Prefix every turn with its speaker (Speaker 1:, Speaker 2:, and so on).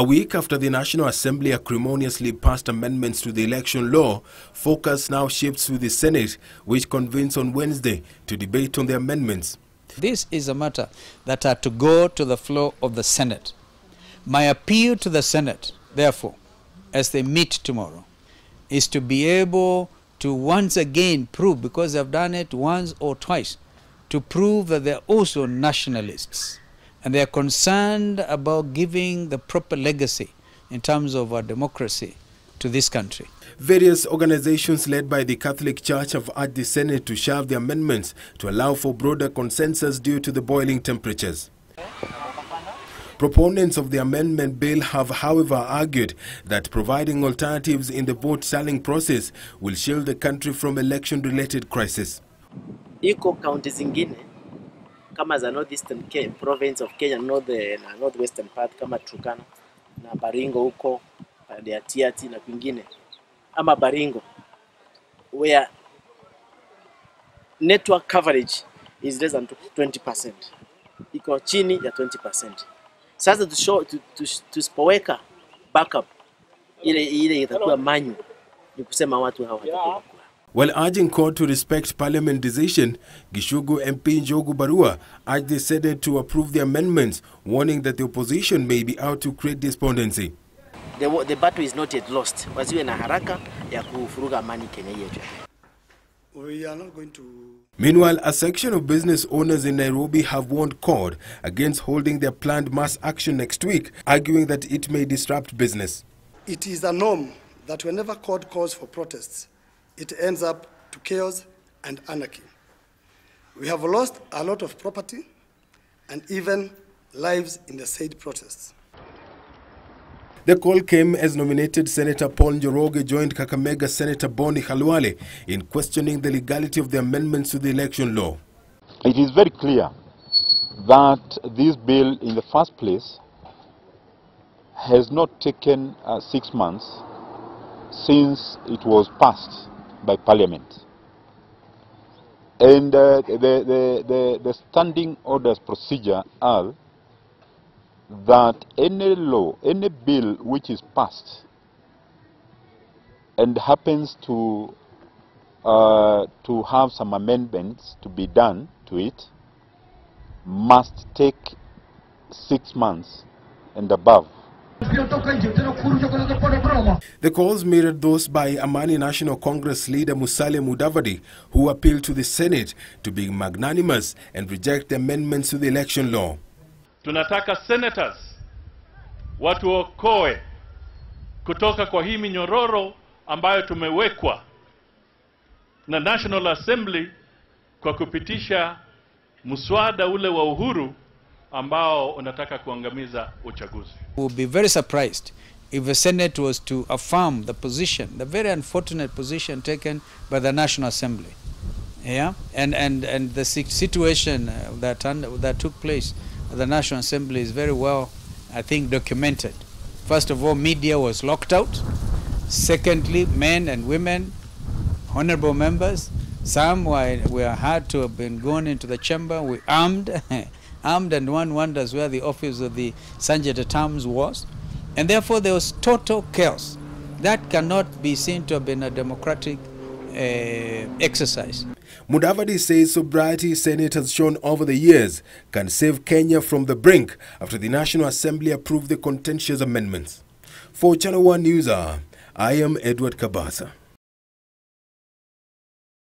Speaker 1: A week after the National Assembly acrimoniously passed amendments to the election law, focus now shifts to the Senate, which convenes on Wednesday to debate on the amendments.
Speaker 2: This is a matter that had to go to the floor of the Senate. My appeal to the Senate, therefore, as they meet tomorrow, is to be able to once again prove, because they've done it once or twice, to prove that they're also nationalists. And they are concerned about giving the proper legacy in terms of our democracy to this country.
Speaker 1: Various organizations led by the Catholic Church have urged the Senate to shelve the amendments to allow for broader consensus due to the boiling temperatures. Proponents of the amendment bill have, however, argued that providing alternatives in the vote-tallying process will shield the country from election-related crisis.
Speaker 3: Iko county zingine kama za northeastern province of Kenya, northwestern part kama Turkana na Baringo huko ya Tiati na kwingine, ama Baringo, where network coverage is less than 20%, iko chini ya 20%. Sasa tusipoweka backup ile itakuwa manyu, ni kusema watu hawatakuwa.
Speaker 1: While urging court to respect parliament decision, Gishugu MP Njogu Barua urged the Senate to approve the amendments, warning that the opposition may be out to create despondency.
Speaker 3: The battle is not yet lost. Wasiwe na haraka ya kufuruga amani Kenya yetu.
Speaker 4: We are not going to...
Speaker 1: Meanwhile, a section of business owners in Nairobi have warned court against holding their planned mass action next week, arguing that it may disrupt business.
Speaker 4: It is a norm that whenever court calls for protests, it ends up to chaos and anarchy. We have lost a lot of property and even lives in the said protests.
Speaker 1: The call came as nominated Senator Paul Njoroge joined Kakamega Senator Boni Khalwale in questioning the legality of the amendments to the election law.
Speaker 5: It is very clear that this bill in the first place has not taken 6 months since it was passed by Parliament. And the standing orders procedure are that any law, any bill which is passed and happens to have some amendments to be done to it must take 6 months and above.
Speaker 1: The calls mirrored those by Amani National Congress leader Musalia Mudavadi, who appealed to the Senate to be magnanimous and reject the amendments to the election law.
Speaker 6: Tunataka senators watuokoe kutoka kwa hii minyororo ambayo tumewekwa na National Assembly kwa kupitisha muswada ule wa uhuru ambao unataka kuangamiza uchaguzi.
Speaker 2: We will be very surprised if the Senate was to affirm the position, the very unfortunate position taken by the National Assembly. Yeah, and the situation that took place at the National Assembly is very well, I think, documented. First of all, media was locked out. Secondly, men and women, honorable members, some were had to have been gone into the chamber. We armed. Armed, and one wonders where the office of the Sanjay Tatams was. And therefore there was total chaos. That cannot be seen to have been a democratic exercise.
Speaker 1: Mudavadi says sobriety Senate has shown over the years can save Kenya from the brink after the National Assembly approved the contentious amendments. For Channel 1 News, I am Edward Kabasa.